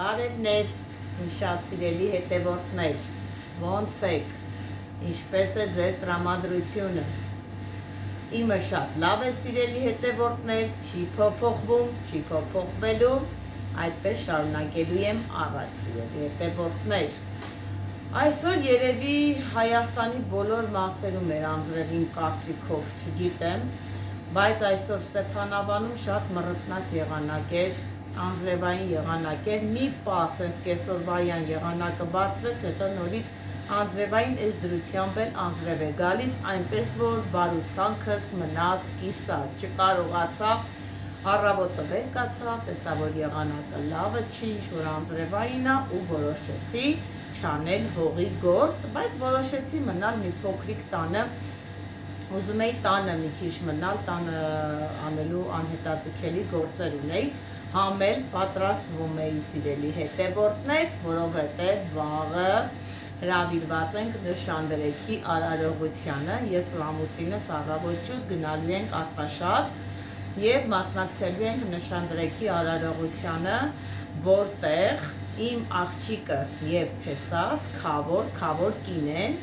Բարևներ, իմ շատ սիրելի հետևորդներ, ոնց եք, ինչպես է ձեր տրամադրությունը։ Իմը շատ լավ է, սիրելի հետևորդներ, չի փոփոխվում, չի փոփոխվելու, այդպես շարունակելու եմ առաջ, սիրելի հետևորդներ։ Այսօր երևի Հայաստանի բոլոր մասերում էր անձրև իմ կարծիքով, չգիտեմ, բայց այսօր Ստեփանավանում շատ մռտնած եղանակ էր, անձրևային եղանակ էր, մի պահ այս կեսօրվային եղանակը բացվեց, հետո նորից անձրևային այս դրությամբ էլ անձրև է գալիս, այնպես որ բարուցանքս մնաց կիսատ, չկարողացա, առավոտը վեր կացա, տեսա որ եղանակը լավը չի, ինչ-որ անձրևային է ու որոշեցի չանել հողի գործ, բայց որոշեցի մնալ մի փոքրիկ տանը, ուզում էի տանը մի քիչ մնալ, տանը անելու անհետաձգելի գործեր ունեի, համել պատրաստվում էի, սիրելի հետևորդներ, որովհետև վաղը հրավիրված ենք նշանդրեքի արարողությանը, ես ու ամուսինս առավոտ շուտ գնալու ենք Արտաշատ և մասնակցելու ենք նշանդրեքի արարողությանը, որտեղ իմ աղջիկը և փեսաս, քավոր կին են,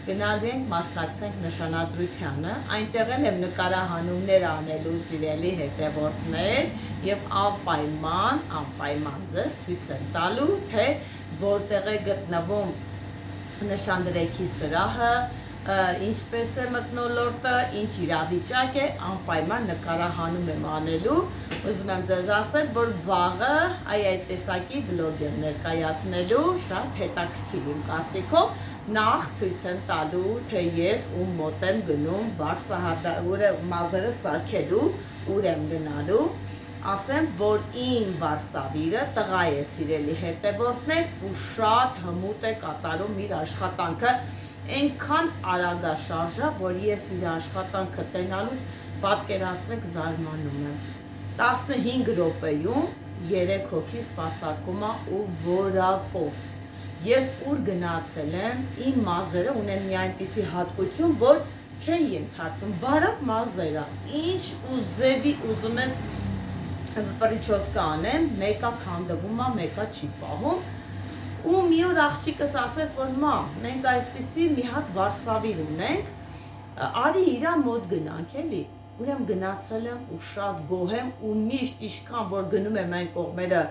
գնալու ենք մասնակցենք նշանադրությանը, այնտեղ եմ նկարահանումներ անելու, սիրելի հետևորդներ, և անպայման ձեզ ցույց եմ տալու, թե որտեղ է գտնվում նշանդրեքի սրահը, ինչպես է մթնոլորտը, ինչ իրավիճակ է, անպայման նկարահանում եմ անելու, ուզում եմ ձեզ ասել, որ վաղը այդ տեսակի վլոգ եմ ներկայացնելու, շատ հետաքրքիր իմ կարծիքով, նախ ցույց եմ տալու, թե ես ում մոտ եմ գնում, մազերը սարքելու, ուր եմ գնալու, ասեմ, որ իմ վարսավիրը տղա է, սիրելի հետևորդներ, ու շատ հմուտ է կատարում իր աշխատանքը, այնքան արագաշարժ է, որ ես իր աշխատանքը տենալուց պատկերացրեք զարմանում եմ։ 15 րոպեում 3 հոգի սպասարկում է ու որակով։ Ես ուր գնացել եմ, իմ մազերը ունեն մի այնպիսի հատկություն, որ չեն ենթարկվում, բարակ մազերը, ինչ ուզեվի ուզում ես պրիչոսկա անեմ, մեկը քանդվում է, մեկը չի պահում, ու մի օր աղջիկս ասեց, որ մամ, մենք այսպիսի մի հատ վարսավիր ունենք, արի իրա մոտ գնանք էլի, ուրեմն գնացել եմ ու շատ գոհ եմ ու միշտ ինչքան որ գնում եմ այն կողմերը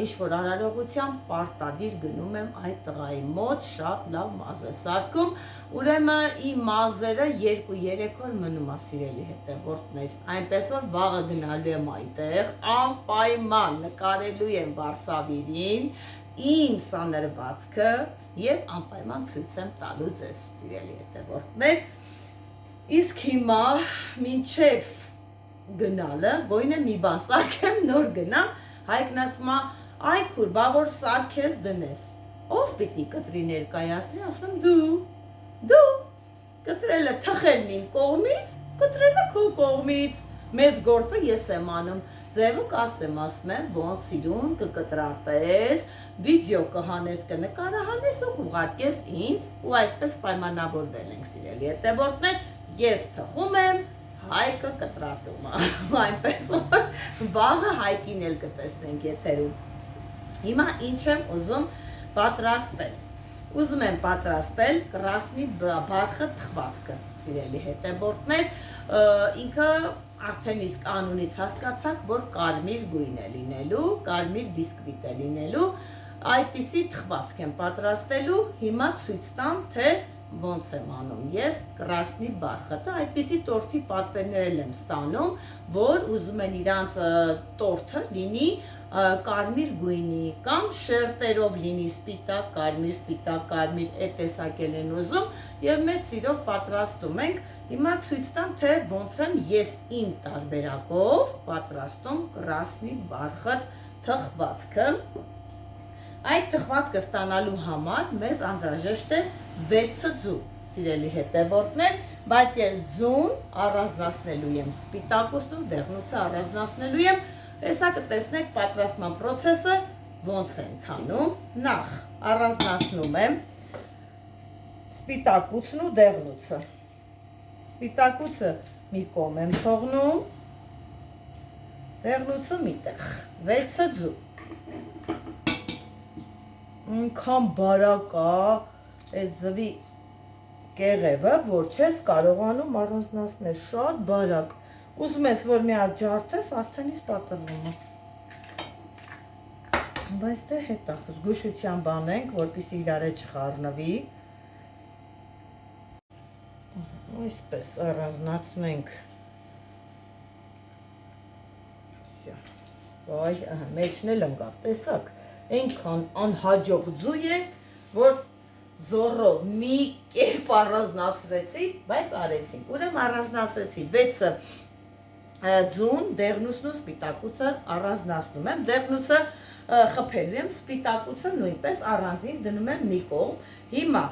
ինչ-որ արարողությամբ պարտադիր գնում եմ այդ տղայի մոտ, շատ լավ մազ է սարքում, ուրեմն իմ մազերը 2-3 օր մնում է, սիրելի հետևորդներ, այնպես որ վաղը գնալու եմ այնտեղ, անպայման նկարելու եմ վարսավիրին, իմ սանրվածքը և անպայման ցույց եմ տալու ձեզ, սիրելի հետևորդներ, իսկ հիմա մինչև գնալը, գոյնը մի բան սարքեմ, նոր գնամ, Հայկն ասում է, այ քուր, բա որ սարքես դնես, ով պիտի կտրի ներկայացնի, ասում եմ դու, կտրելը թխելն իմ կողմից, կտրելը քո կողմից, մեծ գործը ես եմ անում, ձևը կասեմ, ասում եմ, ոնց սիրուն կկտրատես, վիդեո կհանես, կնկարահանես ու կուղարկես ինձ ու այսպես պայմանավորվել ենք, սիրելի հետևորդներ, ես թխում եմ, Հայկը կտրատում է, այնպես որ վաղը Հայկին էլ կտեսնենք եթերում։ Հիմա ինչ եմ ուզում պատրաստել։ Ուզում եմ պատրաստել կրասնի բարխը թխվածքը, սիրելի հետևորդներ, ինքը արդեն իսկ անունից հասկացաք, որ կարմիր գույն է լինելու, կարմիր բիսկվիտ է լինելու, այդպիսի թխվածք եմ պատրաստելու, հիմա ցույց տամ, թե ոնց եմ անում ես կրասնի բարխը, այդպիսի տորթի պատվերներ եմ ստանում, որ ուզում են իրանց տորթը լինի կարմիր գույնի կամ շերտերով լինի սպիտակ, կարմիր, այդ տեսակել են ուզում և մեծ սիրով պատրաստում ենք, հիմա ցույց տամ, թե ոնց եմ ես իմ տարբերակով պատրաստում կրասնի բարխը թխվածքը, այդ թխվածքը ստանալու համար մեզ անհրաժեշտ է 6 ձու, սիրելի հետևորդներ, բայց ես ձուն առանձնացնելու եմ սպիտակուցն ու դեղնուցը առանձնացնելու եմ, հեսա կտեսնեք պատրաստման պրոցեսը ոնց է ընթանում, նախ առանձնացնում եմ սպիտակուցն ու դեղնուցը, սպիտակուցը մի կողմ եմ թողնում, դեղնուցը մի տեղ, 6 ձու, Ինքան բարակ է, այդ ձվի կեղևը, որ չես կարողանում առանձնացնել, շատ բարակ։ Ուզում ես, որ մի հատ ջարդես, արդեն իսկ պատրվում է։ Բայց դե հետա զգուշության բանենք, որպեսզի իրար հետ չխառնվի։ Այսպես առանձնացնենք։ Վայ, մեջն էլ ընկավ, տեսակ, այնքան անհաջող ձու է, որ զորով մի կերպ առանձնացրեցի, բայց արեցինք, ուրեմն առանձնացրեցի 6 ձուն, դեղնուցն ու սպիտակուցը առանձնացնում եմ, դեղնուցը խփելու եմ, սպիտակուցը նույնպես առանձին դնում եմ մի կողմ, հիմա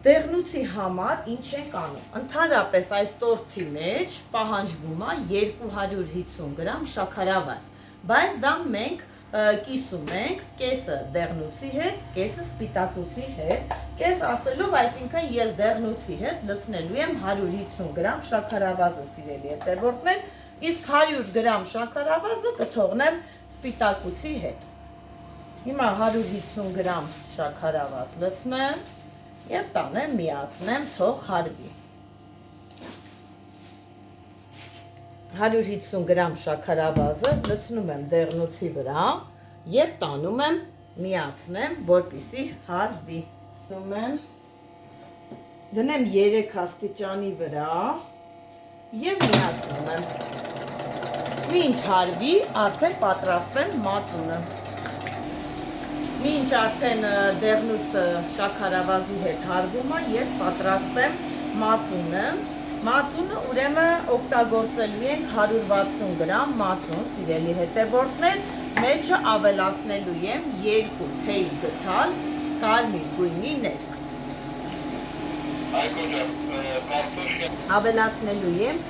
դեղնուցի համար ինչ ենք անում, ընդհանրապես այս տորթի մեջ պահանջվում է 250 գրամ շաքարավազ, բայց դա մենք կիսում ենք կեսը դեղնուցի հետ, կեսը սպիտակուցի հետ, կես ասելով, այսինքն ես դեղնուցի հետ լցնելու եմ 150 գրամ շաքարավազը սիրելի հետևորդներ, իսկ 100 գրամ շաքարավազը կթողնեմ սպիտակուցի հետ։ Հիմա 150 գրամ շաքարավազ լցնեմ և տանեմ միացնեմ, թող հարվի։ 150 գրամ շաքարավազը լցնում եմ դեղնուցի վրա և տանում եմ միացնեմ, որպեսզի հարվի։ Դնեմ 3 աստիճանի վրա և միացնում եմ։ Մինչ հարվի արդեն պատրաստեմ մածունը։ Մինչ արդեն դեղնուցը շաքարավազի հետ հարվում է, ես պատրաստեմ մածունը։ Մածունը ուրեմն օգտագործելու ենք 160 գրամ մածուն, սիրելի հետևորդներ, մեջը ավելացնելու եմ 2 թեյ գթալ կարմիր գույնի ներք։ Ավելացնելու եմ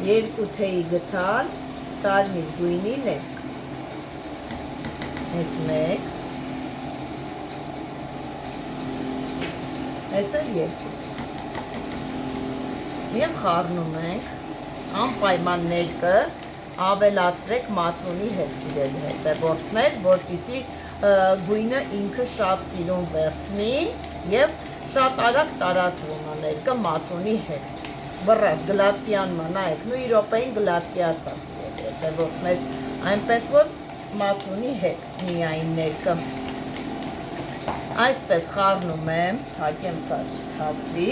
2 թեյ գթալ կարմիր գույնի ներք։ Այս մեկ, այս էլ 2։ Եվ խառնում ենք, անպայման ներկը ավելացրեք մածունի հետ սիրելի հետևորդներ, որպեսզի գույնը ինքը շատ սիրուն վերցնի և շատ արագ տարածվում է ներկը մածունի հետ։ Բռած գլատկյան մնայեք, նույն րոպեին գլատկյացավ սիրելի հետևորդներ, այնպես որ մածունի հետ միայն ներկը։ Այսպես խառնում եմ, թակեմ սա չթափվի,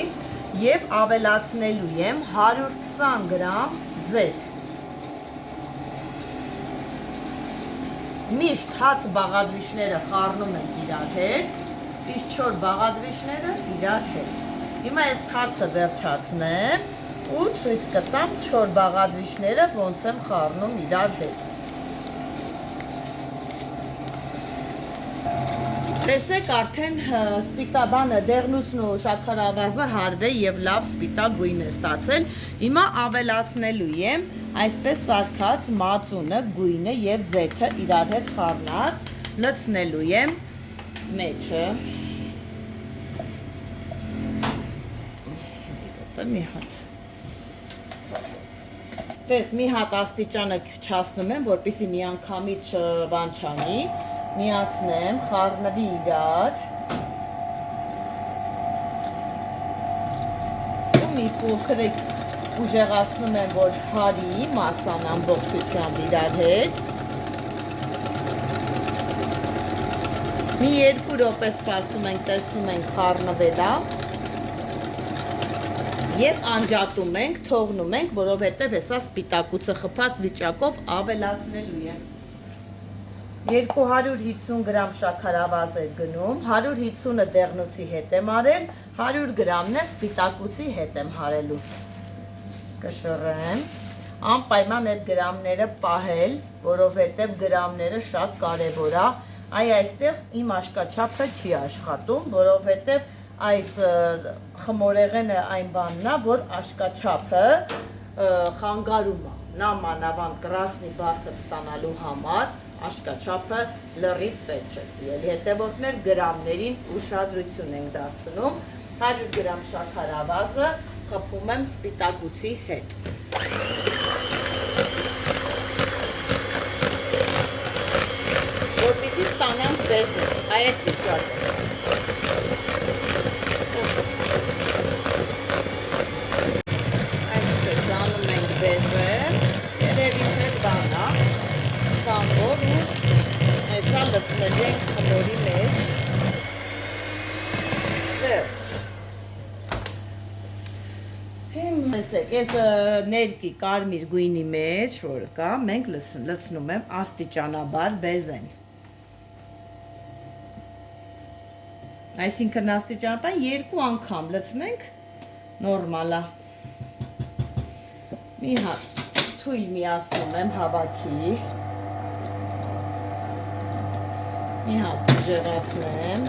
և ավելացնելու եմ 120 գրամ ձեթ։ Միշտ հաց բաղադրիչները խառնում ենք իրար հետ, իսկ չոր բաղադրիչները իրար հետ։ Հիմա ես հացը վերջացնեմ ու ցույց կտամ չոր բաղադրիչները ոնց եմ խառնում իրար հետ։ Տեսեք արդեն սպիտաբանը դեղնուցն ու շաքարավազը հարվ է և լավ սպիտակ գույն է ստացել։ Հիմա ավելացնելու եմ այսպես սարքած մածունը, գույնը և ձեթը իրար հետ խառնած, լցնելու եմ մեջը։ Մի հատ։ Տես մի հատ աստիճանը չասնում եմ, որպեսզի միանգամից բան չանի։ Միացնեմ, խառնվի իրար ու մի փոքր ուժեղացնում եմ, որ հարի մասան ամբողջությամբ իրար հետ։ Մի 2 րոպե սպասում ենք, տեսնում ենք խառնվել է և անջատում ենք, թողնում ենք, որովհետև հեսա սպիտակուցը խփած վիճակով ավելացնելու եմ։ 250 գրամ շաքարավազ էր գնում, 150-ը դեղնուցի հետ եմ արել, 100 գրամն է սպիտակուցի հետ եմ հարելու։ Կշռեմ, անպայման այդ գրամները պահել, որովհետև գրամները շատ կարևոր է, այստեղ իմ աշկաչափը չի աշխատում, որովհետև այս խմորեղենը այն բանն է, որ աշկաչափը խանգարում է, նամանավանդ կրասնի բարձր ստանալու համար աշկաչափը լրիվ պետք չէ, սիրելի հետևորդներ, գրամներին ուշադրություն ենք դարձնում, 100 գրամ շաքարավազը խփում եմ սպիտակուցի հետ։ Որպեսզի ստանանք Բեզը, այդ վիճակը։ Այսպես անում ենք բեզը, երևի թե բանա, կամ որ ու հեսա լծնելու ենք խմորի մեջ, վերջ։ Տեսեք, ես ներկի կարմիր գույնի մեջ, որ կա, մենք լցնում եմ աստիճանաբար բեզեն։ Այսինքն աստիճանաբար 2 անգամ լցնենք, նորմալ է։ Մի հատ թույլ միացնում եմ հավաքի, մի հատ ժեղացնեմ,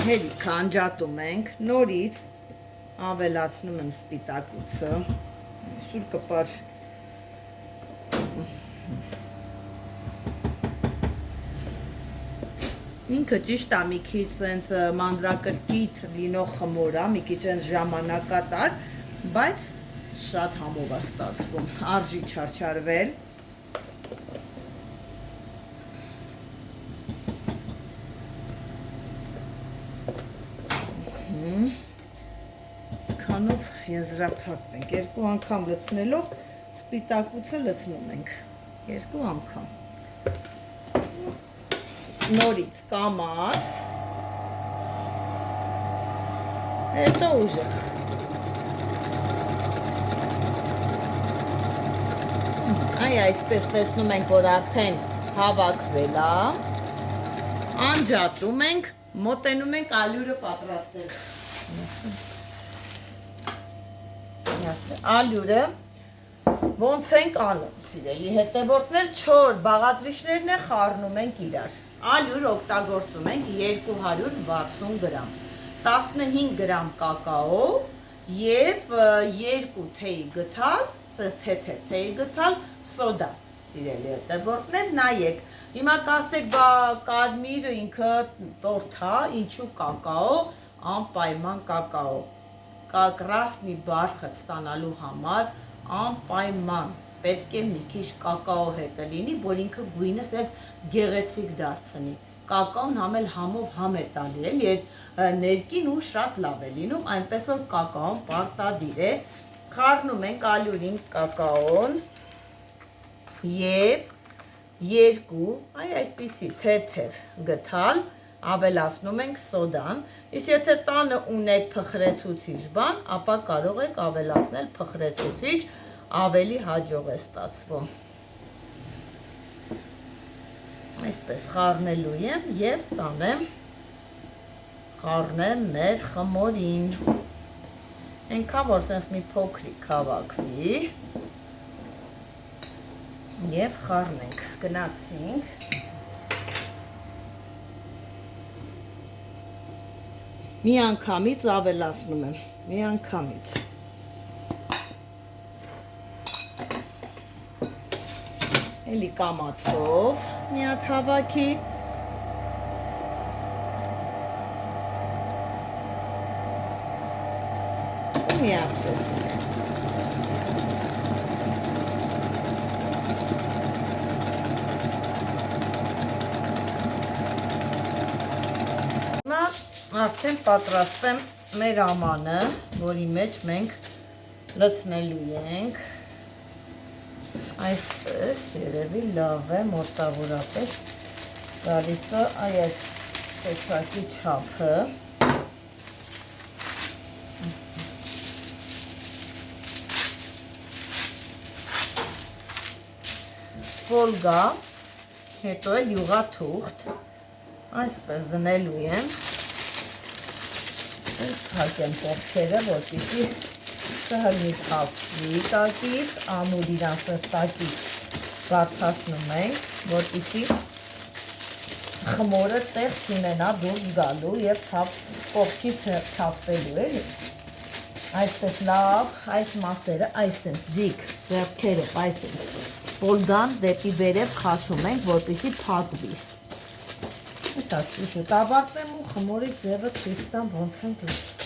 հերի քանջատում ենք, նորից ավելացնում եմ սպիտակուցը, սուր կպար ինքը ճիշտ է մի քիչ սենց մանրակրկիթ լինող խմոր է, մի քիչ սենց ժամանակատար, բայց շատ համով է ստացվում, արժի չարչարվել։ Սքանով եզրափակվենք, 2 անգամ լցնելով սպիտակուցը լցնում ենք, 2 անգամ, նորից կամած, հետո ուժեղ, այսպես տեսնում ենք, որ արդեն հավաքվել է, անջատում ենք, մոտենում ենք ալյուրը պատրաստել։ Ալյուրը ոնց ենք անում, սիրելի հետևորդներ, 4 բաղադրիչներն է խառնում ենք իրար։ Ալյուր օգտագործում ենք 260 գրամ, 15 գրամ կակաո և 2 թեյի գթալ, սենց թեթև թեյի գթալ սոդա, սիրելի հետևորդներ, նայեք, հիմա կասեք, կարմիրը ինքը տորթ է, ինչու կակաո, անպայման կակաո, կրասնի բարխտ ստանալու համար անպայման պետք է մի քիչ կակաո հետը լինի, որ ինքը գույնը սենց գեղեցիկ դարձնի, կակաոն համել համով համ է տալի, էլի ներկին ու շատ լավ է լինում, այնպես որ կակաոն պարտադիր է, խառնում ենք ալյուրին կակաոն և 2 այսպիսի թեթև գթալ, ավելացնում ենք սոդան, իսկ եթե տանը ունեք փխրեցուցիչ բան, ապա կարող եք ավելացնել փխրեցուցիչ, ավելի հաջող է ստացվում։ Այսպես խառնելու եմ և տանեմ, խառնեմ մեր խմորին, այնքան որ սենց մի փոքրիկ հավաքվի և խառնենք, գնացինք, մի անգամից ավելացնում եմ, մի անգամից, էլի կամացով մի հատ հավաքի, ու միացրեցինք, արդեն պատրաստեմ մեր ամանը, որի մեջ մենք լցնելու ենք, այսպես երևի լավ է, մոտավորապես գալիս է այս տեսակի չափը, ֆոլգա, հետո էլ յուղաթուղթ, այսպես դնելու եմ, հակեմ պողքերը, որպիսի սհլնի թավվի տակից, ամուր իրան սենց տակից բարձրացնում ենք, որպիսի խմորը տեղ չունենա դուրս գալու և պողքից թավվելու էլի։ Այսպես լավ, այս մասերը, այսենց ձիգ, ձեռքերը, այսենց ֆոլգան դեպի վերև քաշում ենք, որպիսի փակվի։ Այսպես շուտ ավարտեմ ու խմորի ձևը ցույց տամ ոնց ենք լցնում։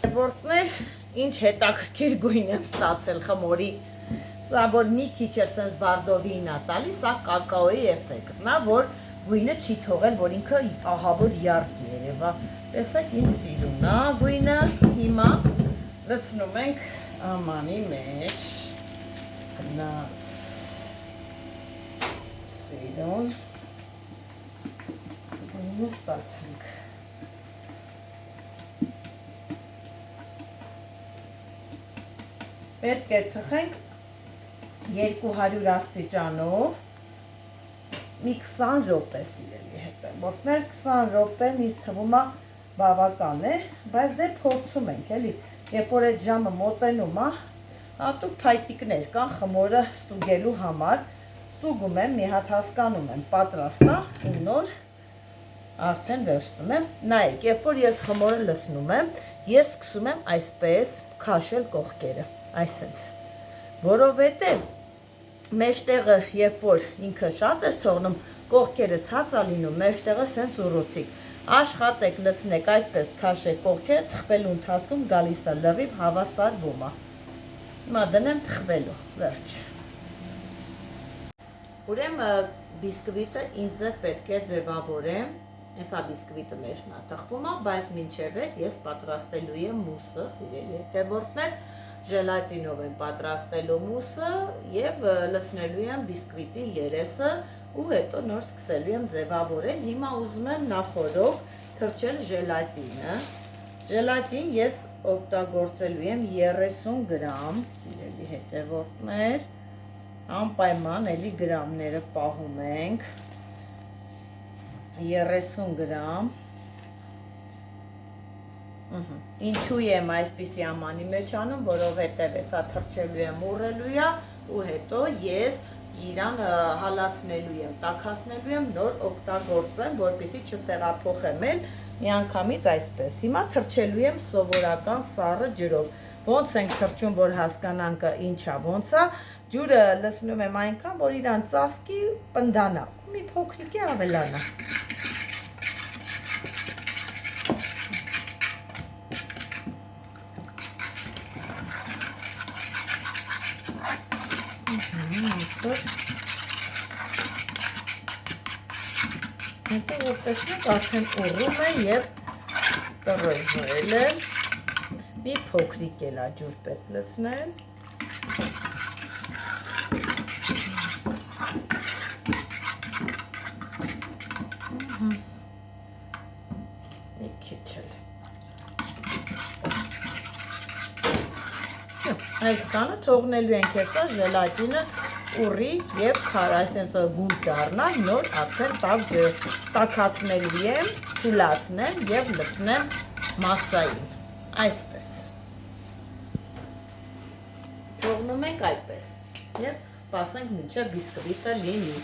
Հետևորդներ, ինչ հետաքրքիր գույն եմ ստացել խմորի, Սա որ մի քիչ էլ sense բարդովին է տալիս, սա կակաոյի էֆեկտն է, որ գույնը չի թողել, որ ինքը ահավոր յարկ երևա։ Տեսեք, ինձ սիրուն է գույնը։ Հիմա լցնում ենք ամանի մեջ։ Գնաց սիրուն գույնը ստացենք։ Պետք է թխենք 200 աստիճանով մի 20 րոպե սիրելի հետևորդներ, 20 րոպեն ինձ թվում է բավական է, բայց դե փորձում ենք, էլի, երբ որ այդ ժամը մոտենում է, հատուկ փայտիկներ կան խմորը ստուգելու համար, ստուգում եմ, մի հատ հասկանում եմ, պատրաստ է, ու նոր արդեն վերցնում եմ, նայեք, երբ որ ես խմորը լցնում եմ, ես սկսում եմ այսպես քաշել կողքերը, այսպես, որովհետև մեջտեղը, երբ որ ինքը շատ ես թողնում, կողքերը ցած է լինում, մեջտեղը սենց ուռուցիկ, աշխատեք, լցնեք, այսպես քաշեք կողքերը, թխվելու ընթացքում գալիս է լրիվ հավասարվում է, հիմա դնեմ թխվելու, վերջ, ուրեմն բիսկվիտը ինձ պետք է ձևավորեմ, Հեսա բիսկվիտը մեջն է թխվում է, բայց մինչև այդ ես պատրաստելու եմ մուսը, սիրելի հետևորդներ, ժելատինով եմ պատրաստելու մուսը և լցնելու եմ բիսկվիտի երեսը ու հետո նոր սկսելու եմ ձևավորել, հիմա ուզում եմ նախորոք թրջել ժելատինը, ժելատին ես օգտագործելու եմ 30 գրամ, սիրելի հետևորդներ, անպայման էլի գրամները պահում ենք, 30 գրամ, ինչու եմ այսպիսի ամանի մեջ անում, որովհետև հեսա թրջելու եմ ուռելու է ու հետո ես իրան հալացնելու եմ, տաքացնելու եմ, նոր օգտագործեմ, որպեսզի չտեղափոխեմ էլ միանգամից այսպես, հիմա թրջելու եմ սովորական սառը ջրով, ոնց ենք թրջում, որ հասկանանք ինչ է, ոնց է, ջուրը լցնում եմ այնքան, որ իրան ծածկի պնդանա, մի փոքրիկ է ավելանա։ Հետո որ տեսնեք արդեն ուռում է և տրոզել է, մի փոքրիկ էլ է ջուր պետք լցնել, մի քիչ էլ, այսքանը թողնելու ենք հեսա ժելատինը ուռի և այսենց գունդ դառնա, նոր արդեն տաքացնելու եմ, թուլացնեմ և լցնեմ մասսային, այսպես, թողնում ենք այդպես և սպասենք մինչև բիսկվիտը լինի,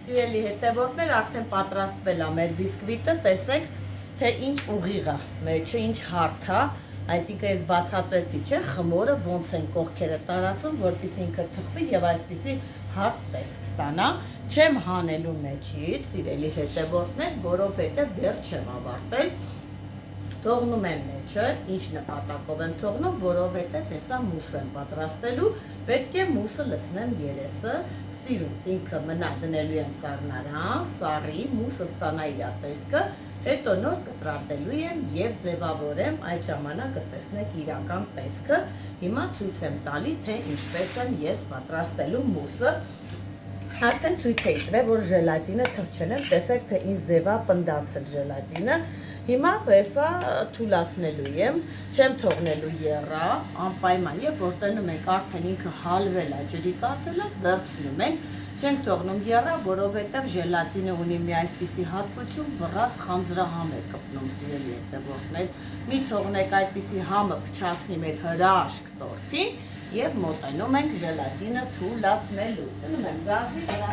սիրելի հետևորդներ արդեն պատրաստվել է մեր բիսկվիտը, տեսեք, թե ինչ ուղիղ է, մեջը ինչ հարթ է, այսինքն ես բացատրեցի, չէ, խմորը ոնց են կողքերը տարածում, որպեսզի ինքը թխվի և այսպիսի հարթ տեսք ստանա, չեմ հանելու մեջից, սիրելի հետևորդներ, որովհետև դեռ չեմ ավարտել, թողնում եմ մեջը, ինչ նպատակով եմ թողնում, որովհետև հեսա մուս եմ պատրաստելու, պետք է մուսը լցնեմ երեսը, սիրուն, ինքը մնա դնելու եմ սառնարան, սառի, մուսը ստանա իր տեսքը, հետո նոր կտրատելու եմ և ձևավորեմ, այդ ժամանակ կտեսնեք իրական տեսքը, հիմա ցույց եմ տալի, թե ինչպես եմ ես պատրաստելու մուսը, արդեն ցույց էի տվել, որ ժելատինը թրջել եմ, տեսեք, թե ինչ ձև է պնդացել ժելատինը, հիմա հեսա թուլացնելու եմ, չեմ թողնելու եռա, անպայման, երբ որ տենում ենք արդեն ինքը հալվել է, ջրի կացել է, վերցնում ենք, չենք թողնում եռա, որովհետև ժելատինը ունի մի այսպիսի հատկություն, վռած խանձրահամ է կպնում, սիրելի հետևորդներ, մի թողնեք այդպիսի համը փչացնի մեր հրաշք տորթին և մոտենում ենք ժելատինը թուլացնելու, դնում եմ գազի վրա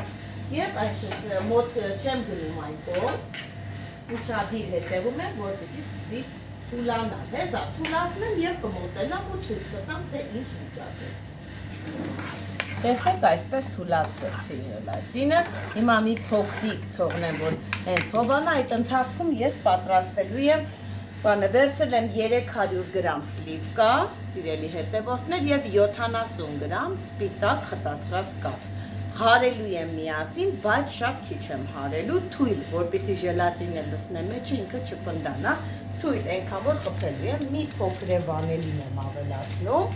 և այսպես մոտ չեմ գնում այն կողմ, ուշադիր հետևում եմ, որպեսզի սկսի թուլանալ, հեսա թուլացնեմ և կմոտենամ ու ցույց կտամ, թե ինչ վիճակ է։ Տեսեք, այսպես թուլացրեցի ժելատինը, հիմա մի փոքրիկ թողնեմ, որ հենց հովանա, այդ ընթացքում ես պատրաստելու եմ Բանը վերցրել եմ 300 գրամ սլիվկա, սիրելի հետևորդներ, եւ 70 գրամ սպիտակ խտացրած կաթ։ Հարելու եմ միասին, բայց շատ քիչ եմ հարելու, թույլ, որպեսզի ժելատինը լցնեմ մեջը ինքը չպնդանա, թույլ, այնքան որ խփելու եմ, մի փոքր վանելին եմ ավելացնում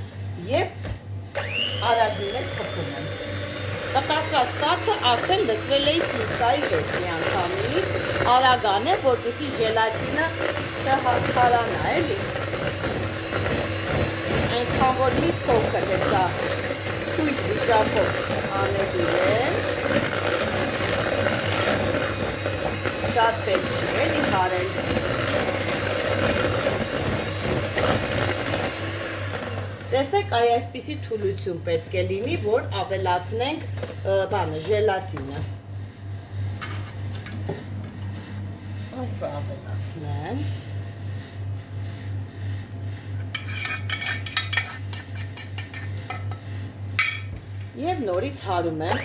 եւ արագի մեջ խփում եմ։ Խտացրած կաթը արդեն լցրել էի սլիվկայի հետ միանգամից, արագ անեմ, որպեսզի ժելատինը չհարանա, էլի։ Այնքան որ մի փոքր հեսա թույլ վիճակով անելու եմ, շատ պետք չի էլի հարել։ Տեսեք, այսպիսի թուլություն պետք է լինի, որ ավելացնենք ժելատինը։ Այսը ավելացնեմ։ Եվ նորից հարում եմ։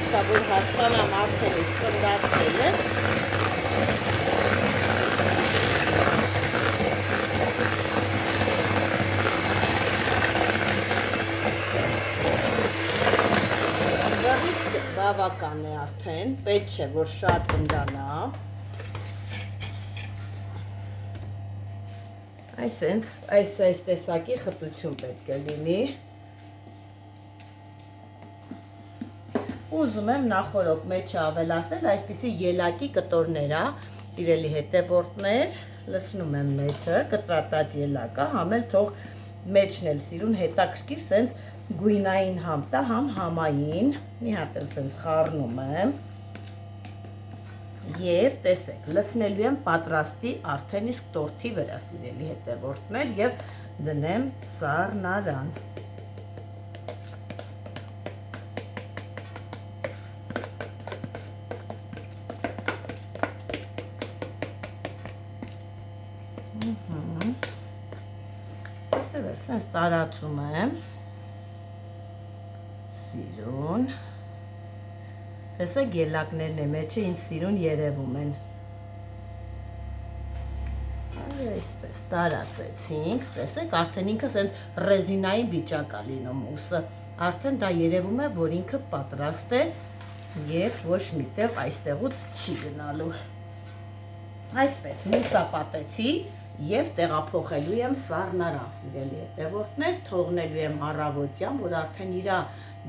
Սա որ հասկանամ արդեն իսկ կնդացել է։ Բավական է արդեն, պետք չէ, որ շատ կնդանա։ Այս տեսակի խտություն պետք է լինի։ Ուզում եմ նախորոք մեջը ավելացնել այսպիսի ելակի կտորներ, սիրելի հետևորդներ, լցնում եմ մեջը, կտրատած ելակա, համ էլ թող մեջն էլ սիրուն հետաքրքիր սենց գույնային համ տա, համ համային, մի հատ էլ սենց խառնում եմ և տեսեք, լցնելու եմ պատրաստի արդեն իսկ տորթի վրա, սիրելի հետևորդներ, և դնեմ սառնարան։ Սենց տարածում եմ սիրուն, տեսեք ելակներն է մեջը ինձ սիրուն երևում են, այսպես տարածեցինք, տեսեք արդեն ինքը սենց ռեզինային վիճակ է լինում մուսը, արդեն դա երևում է, որ ինքը պատրաստ է և ոչ միտեղ այստեղուց չի գնալու, այսպես մուսա պատեցի և տեղափոխելու եմ սառնարան, սիրելի հետևորդներ, թողնելու եմ առավոտյան, որ արդեն իրա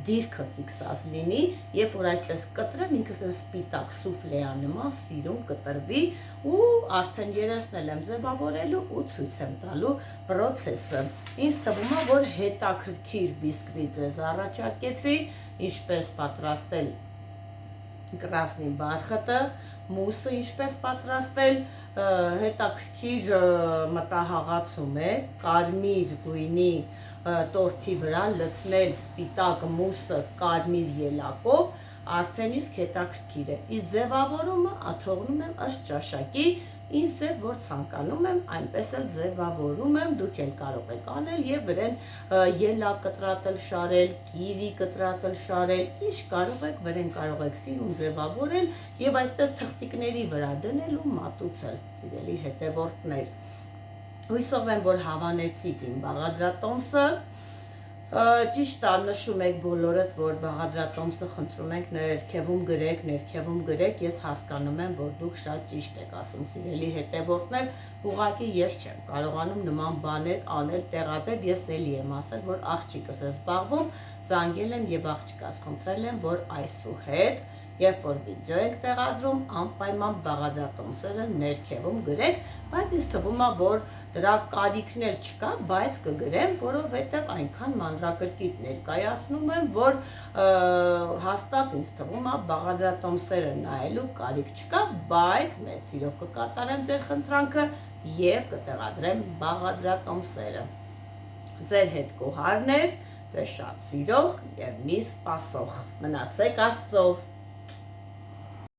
դիրքը ֆիքսած լինի, երբ որ այսպես կտրեմ, ինքս սպիտակ սուֆլեա նման սիրուն կտրվի ու արդեն երեսնել եմ ձևավորելու ու ցույց եմ տալու պրոցեսը։ Ինձ թվում է, որ հետաքրքիր բիսկվիտ ձեզ առաջարկեցի, ինչպես պատրաստել կրասնի բարխտը, մուսը ինչպես պատրաստել, հետաքրքիր մտահաղացում է, կարմիր գույնի տորթի վրա լցնել սպիտակ մուսը կարմիր ելակով, արդեն իսկ հետաքրքիր է, իսկ ձևավորումը թողնում եմ ըստ ճաշակի, ինձ ձև որ ցանկանում եմ, այնպես էլ ձևավորում եմ, դուք էլ կարող եք անել և վրեն ելակ կտրատել շարել, կիվի կտրատել շարել, ինչ կարող եք, վրեն կարող եք սիրուն ձևավորել և այսպես թղթիկների վրա դնել ու մատուցել, սիրելի հետևորդներ։ Հույսով եմ, որ հավանեցիք իմ բաղադրատոմսը, ճիշտ է, նշում եք բոլորդ, որ բաղադրատոմսը խնդրում ենք ներքևում գրեք, ես հասկանում եմ, որ դուք շատ ճիշտ եք ասում, սիրելի հետևորդներ, ուղղակի ես չեմ կարողանում նման բաներ անել, տեղադրել, ես էլի եմ ասել, որ աղջիկս է զբաղվում, զանգել եմ և աղջիկս խնդրել եմ, որ այսուհետ երբ որ վիդեո եք տեղադրում, անպայման բաղադրատոմսերը ներքևում գրեք, բայց ինձ թվում է, որ դրա կարիքն էլ չկա, բայց կգրեմ, որովհետև այնքան մանրակրկիտ ներկայացնում եմ, որ հաստատ ինձ թվում է բաղադրատոմսերը նայելու կարիք չկա, բայց մեծ սիրով կկատարեմ ձեր խնդրանքը և կտեղադրեմ բաղադրատոմսերը։ Ձեր հետ գոհարներ, ձեզ շատ սիրող և մի սպասող, մնացեք Աստծով։